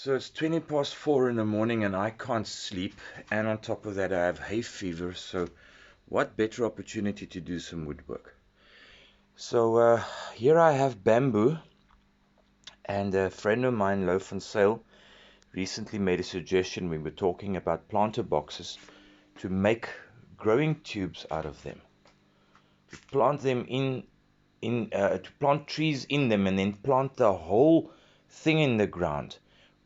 So it's 20 past 4 in the morning and I can't sleep, and on top of that I have hay fever, so what better opportunity to do some woodwork. So here I have bamboo, and a friend of mine, Loaf on Sale, recently made a suggestion. We were talking about planter boxes to make growing tubes out of them, to plant them to plant trees in them and then plant the whole thing in the ground.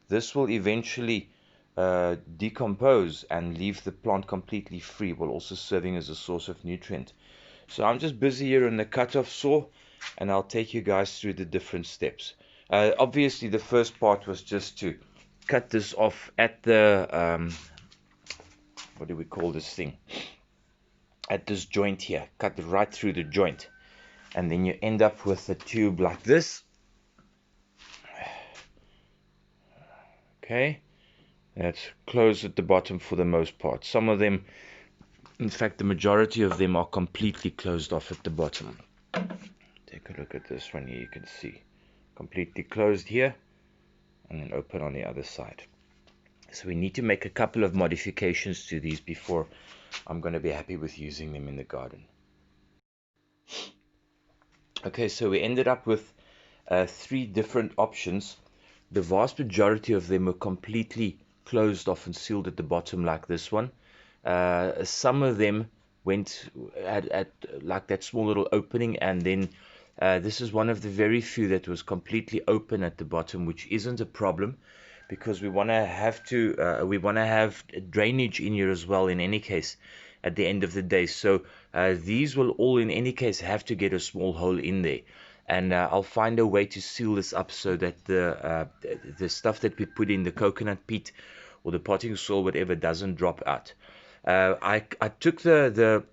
This will eventually decompose and leave the plant completely free, while also serving as a source of nutrient. So I'm just busy here on the cut-off saw, and I'll take you guys through the different steps. Obviously, the first part was just to cut this off at the, what do we call this thing? At this joint here. Cut right through the joint. And then you end up with a tube like this. Okay. That's closed at the bottom for the most part. Some of them, in fact, the majority of them are completely closed off at the bottom. Take a look at this one here. You can see completely closed here and then open on the other side. So we need to make a couple of modifications to these before I'm going to be happy with using them in the garden. Okay, so we ended up with 3 different options. The vast majority of them were completely closed off and sealed at the bottom, like this one. Some of them went at like that small little opening, and then this is one of the very few that was completely open at the bottom, which isn't a problem, because we want to have drainage in here as well in any case at the end of the day. So these will all in any case have to get a small hole in there, and I'll find a way to seal this up so that the stuff that we put in, the coconut peat or the potting soil, whatever, doesn't drop out. I took the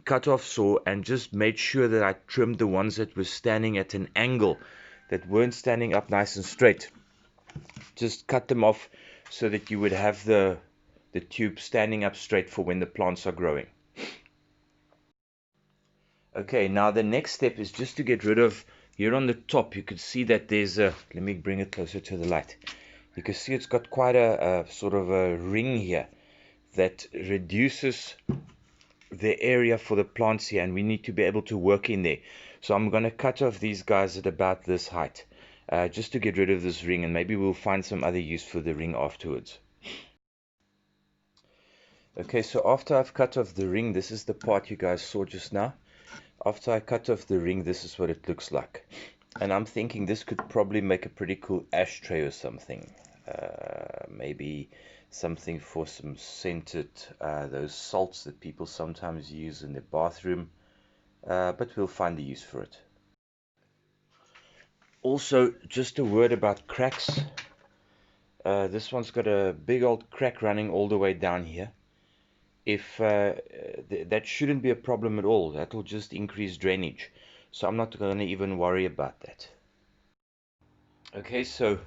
cut-off saw and just made sure that I trimmed the ones that were standing at an angle, that weren't standing up nice and straight. Just cut them off so that you would have the tube standing up straight for when the plants are growing. Okay, now the next step is just to get rid of, here on the top, you can see that there's a, let me bring it closer to the light. You can see it's got quite a sort of a ring here that reduces the area for the plants here, and we need to be able to work in there. So I'm going to cut off these guys at about this height, just to get rid of this ring, and maybe we'll find some other use for the ring afterwards. Okay, so after I've cut off the ring, this is the part you guys saw just now. After I cut off the ring, this is what it looks like. And I'm thinking this could probably make a pretty cool ashtray or something. Maybe something for some scented, those salts that people sometimes use in their bathroom. But we'll find the use for it. Also, just a word about cracks. This one's got a big old crack running all the way down here. If that shouldn't be a problem at all, that will just increase drainage, so I'm not going to even worry about that. Okay, so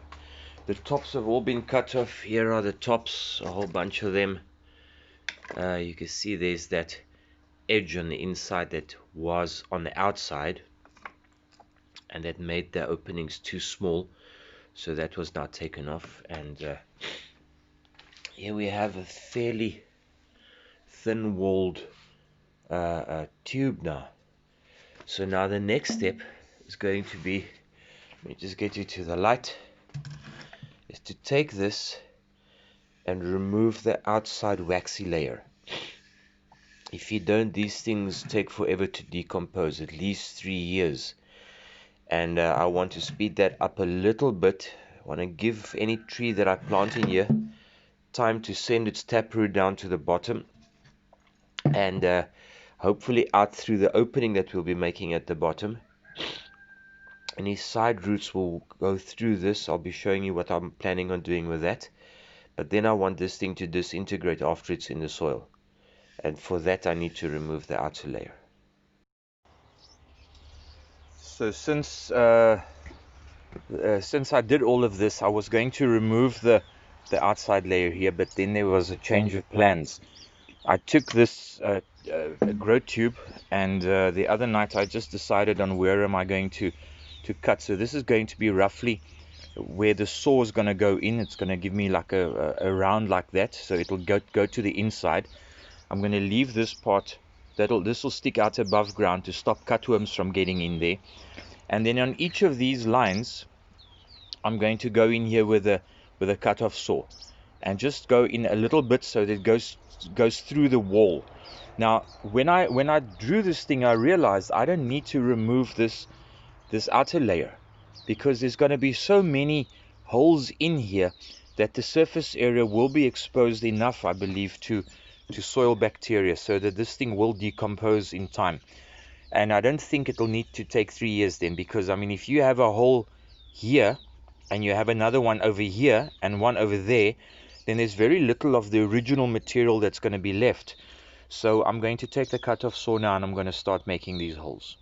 the tops have all been cut off. Here are the tops, a whole bunch of them. You can see there's that edge on the inside that was on the outside, and that made the openings too small, so that was now taken off. And here we have a fairly thin-walled tube now. So now the next step is going to be, let me just get you to the light, is to take this and remove the outside waxy layer. If you don't, these things take forever to decompose, at least 3 years. And I want to speed that up a little bit. I want to give any tree that I plant in here time to send its taproot down to the bottom, and hopefully out through the opening that we'll be making at the bottom. Any side roots will go through this. I'll be showing you what I'm planning on doing with that. But then I want this thing to disintegrate after it's in the soil, and for that I need to remove the outer layer. So since I did all of this, I was going to remove the outside layer here, but then there was a change of plans. I took this grow tube, and the other night I just decided on where am I going to cut. So this is going to be roughly where the saw is going to go in. It's going to give me like a round like that, so it'll go to the inside. I'm going to leave this part, this will stick out above ground to stop cutworms from getting in there. And then on each of these lines, I'm going to go in here with a cut-off saw and just go in a little bit so that it goes through the wall. Now, when I drew this thing, I realized I don't need to remove this outer layer, because there's going to be so many holes in here that the surface area will be exposed enough, I believe, to soil bacteria, so that this thing will decompose in time. And I don't think it'll need to take 3 years then, because I mean, if you have a hole here and you have another one over here and one over there, then there's very little of the original material that's going to be left. So I'm going to take the cut-off saw now and I'm going to start making these holes.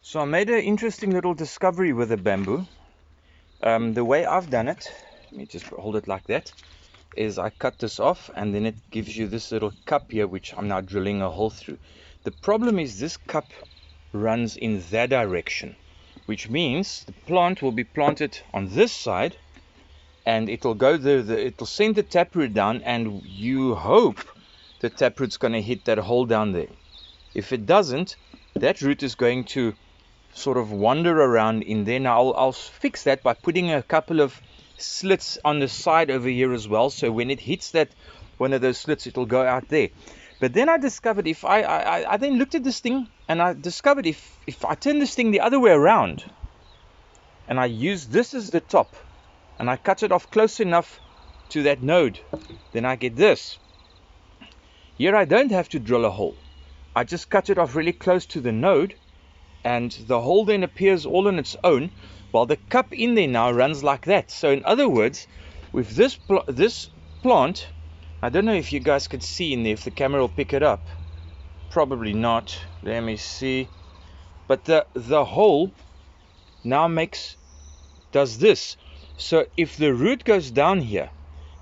So I made an interesting little discovery with the bamboo. The way I've done it, let me just hold it like that, is I cut this off and then it gives you this little cup here, which I'm now drilling a hole through. The problem is this cup runs in that direction, which means the plant will be planted on this side and it'll go it'll send the taproot down, and you hope the taproot's going to hit that hole down there. If it doesn't, that root is going to sort of wander around in there. Now I'll fix that by putting a couple of slits on the side over here as well, so when it hits that one of those slits, it'll go out there. But then I discovered, if I then looked at this thing and I discovered if I turn this thing the other way around and I use this as the top and I cut it off close enough to that node, then I get this. Here I don't have to drill a hole. I just cut it off really close to the node, and the hole then appears all on its own, while the cup in there now runs like that. So in other words, with this plant, I don't know if you guys can see in there, if the camera will pick it up. Probably not. Let me see. But the hole now does this. So if the root goes down here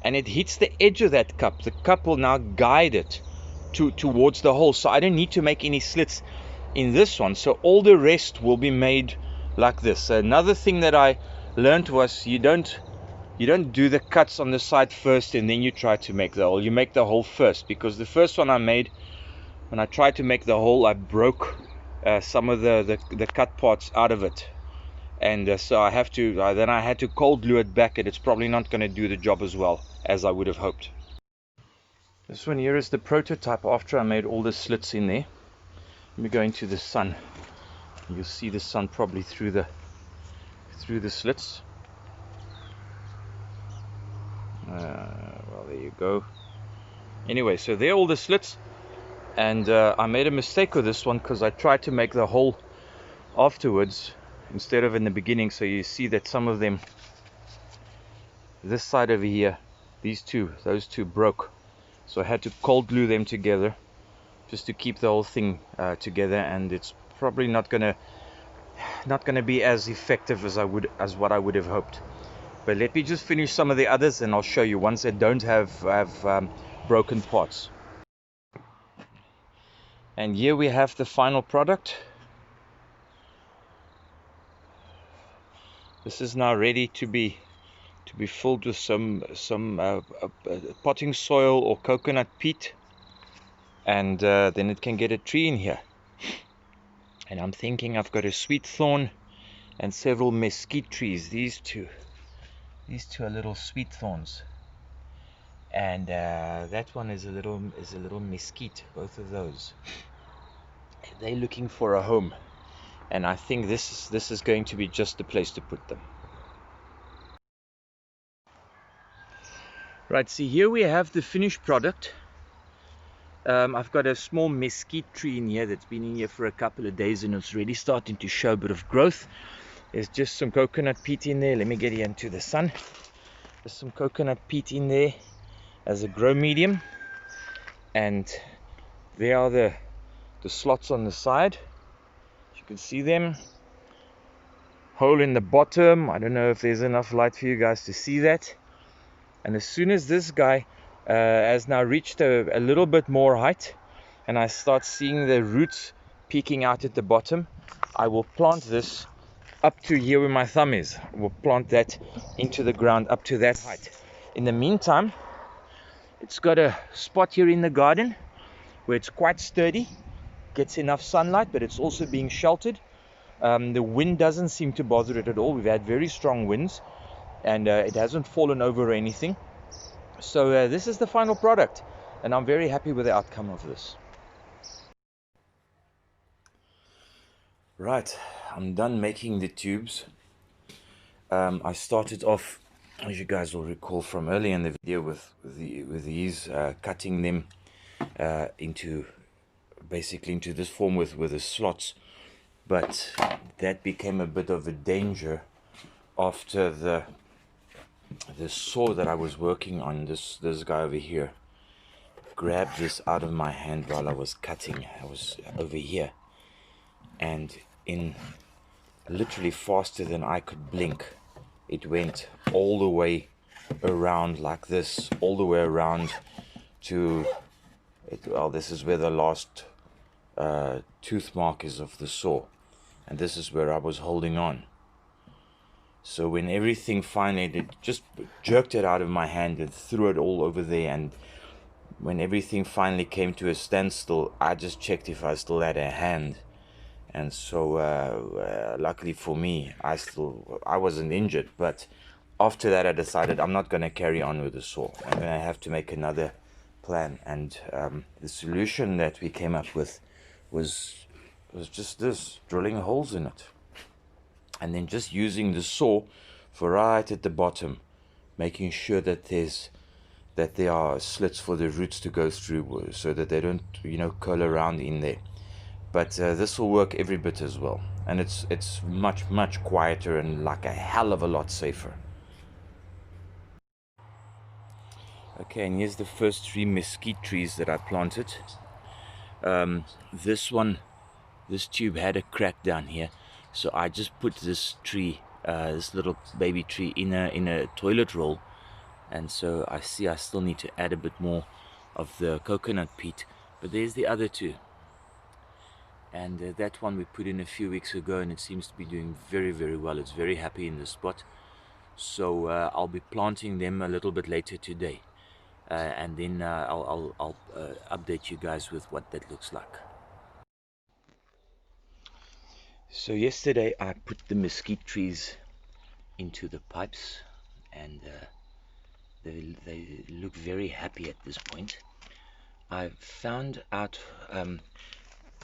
and it hits the edge of that cup, the cup will now guide it towards the hole. So I don't need to make any slits in this one. So all the rest will be made like this. Another thing that I learned was you don't do the cuts on the side first and then you try to make the hole. You make the hole first, because the first one I made, when I tried to make the hole, I broke some of the cut parts out of it, and so I had to cold glue it back, and it's probably not going to do the job as well as I would have hoped. This one here is the prototype after I made all the slits in there. Let me go into the sun. You'll see the sun probably through the slits. Well, there you go. Anyway, so there are all the slits, and I made a mistake with this one because I tried to make the hole afterwards instead of in the beginning. So you see that some of them, this side over here, those two broke, so I had to cold glue them together just to keep the whole thing together, and it's probably not gonna be as effective as what I would have hoped. But let me just finish some of the others and I'll show you ones that don't have broken parts. And here we have the final product. This is now ready to be filled with some potting soil or coconut peat, and then it can get a tree in here. And I'm thinking I've got a sweet thorn and several mesquite trees. These two are little sweet thorns, and that one is a little mesquite. Both of those, they're looking for a home, and I think this is going to be just the place to put them. Right, see, here we have the finished product. I've got a small mesquite tree in here that's been in here for a couple of days, and it's really starting to show a bit of growth. There's just some coconut peat in there. Let me get here into the sun. There's some coconut peat in there as a grow medium, and there are the slots on the side. You can see them. Hole in the bottom. I don't know if there's enough light for you guys to see that. And as soon as this guy has now reached a little bit more height, and I start seeing the roots peeking out at the bottom, I will plant this up to here where my thumb is. We'll plant that into the ground up to that height. In the meantime, it's got a spot here in the garden where it's quite sturdy, gets enough sunlight, but it's also being sheltered. The wind doesn't seem to bother it at all. We've had very strong winds, and it hasn't fallen over or anything. So this is the final product, and I'm very happy with the outcome of this. Right, I'm done making the tubes. I started off, as you guys will recall from earlier in the video, with these, cutting them into this form with the slots, but that became a bit of a danger after the saw that I was working on. This guy over here grabbed this out of my hand while I was cutting. I was over here, and in literally faster than I could blink, it went all the way around like this, all the way around to it. Well, this is where the last tooth mark is of the saw, and this is where I was holding on. So when everything finally, it just jerked it out of my hand and threw it all over there, and when everything finally came to a standstill, I just checked if I still had a hand. And so luckily for me, I wasn't injured. But after that, I decided I'm not going to carry on with the saw. I'm going to have to make another plan. And the solution that we came up with was just this: drilling holes in it, and then just using the saw for right at the bottom, making sure that there are slits for the roots to go through, so that they don't, curl around in there. But this will work every bit as well, and it's much quieter and like a hell of a lot safer. Okay, and here's the first 3 mesquite trees that I planted. This tube had a crack down here, so I just put this tree, this little baby tree, in a toilet roll. And so I still need to add a bit more of the coconut peat, but there's the other 2. And that one we put in a few weeks ago, and it seems to be doing very well. It's very happy in the spot. So I'll be planting them a little bit later today, and then I'll update you guys with what that looks like. So yesterday I put the mesquite trees into the pipes, and they look very happy at this point. I found out,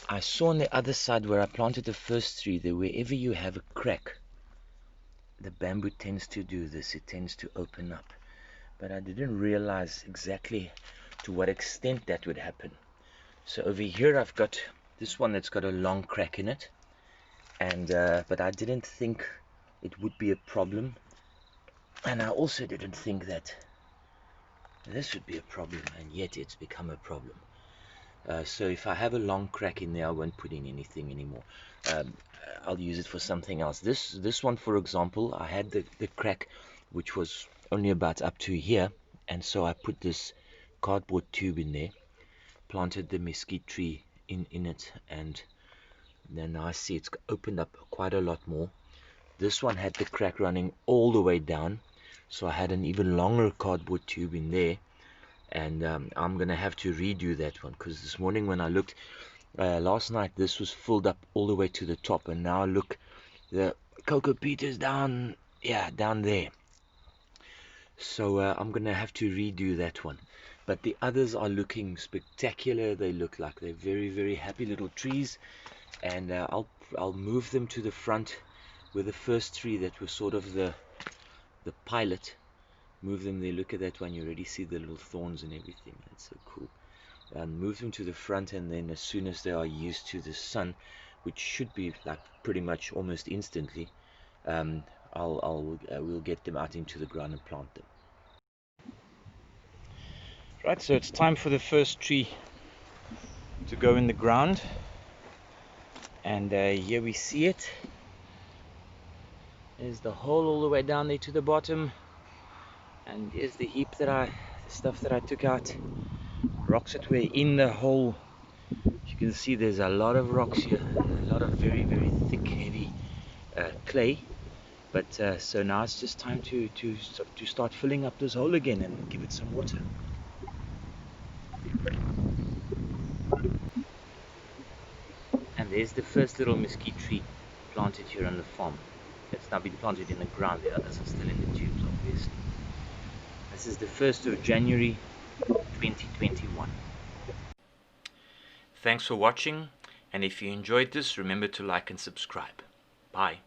I saw on the other side where I planted the first 3, that wherever you have a crack, the bamboo tends to do this. It tends to open up. But I didn't realize exactly to what extent that would happen. So over here I've got this one that's got a long crack in it, and but I didn't think it would be a problem, and I also didn't think that this would be a problem, and yet it's become a problem. So if I have a long crack in there, I won't put in anything anymore. I'll use it for something else. This one, for example, I had the crack which was only about up to here, and so I put this cardboard tube in there, planted the mesquite tree in it, and then I see it's opened up quite a lot more. This one had the crack running all the way down, so I had an even longer cardboard tube in there. And I'm gonna have to redo that one, because this morning when I looked, last night, this was filled up all the way to the top, and now look, the cocoa peat is down there. So I'm gonna have to redo that one. But the others are looking spectacular. They look like they're very happy little trees, and I'll move them to the front with the first 3 that were sort of the pilot. Move them there. Look at that one. You already see the little thorns and everything. That's so cool. Move them to the front, and then as soon as they are used to the sun, which should be like pretty much almost instantly, we'll get them out into the ground and plant them. Right, so it's time for the first tree to go in the ground, and here we see it. There's the hole all the way down there to the bottom. And here's the heap stuff that I took out. Rocks that were in the hole. As you can see, there's a lot of rocks here. A lot of very thick, heavy clay. But so now it's just time to start filling up this hole again and give it some water. And there's the first little mesquite tree planted here on the farm. It's now been planted in the ground. The others are still in the tubes, obviously. This is the 1st of January 2021. Thanks for watching, and if you enjoyed this, remember to like and subscribe. Bye.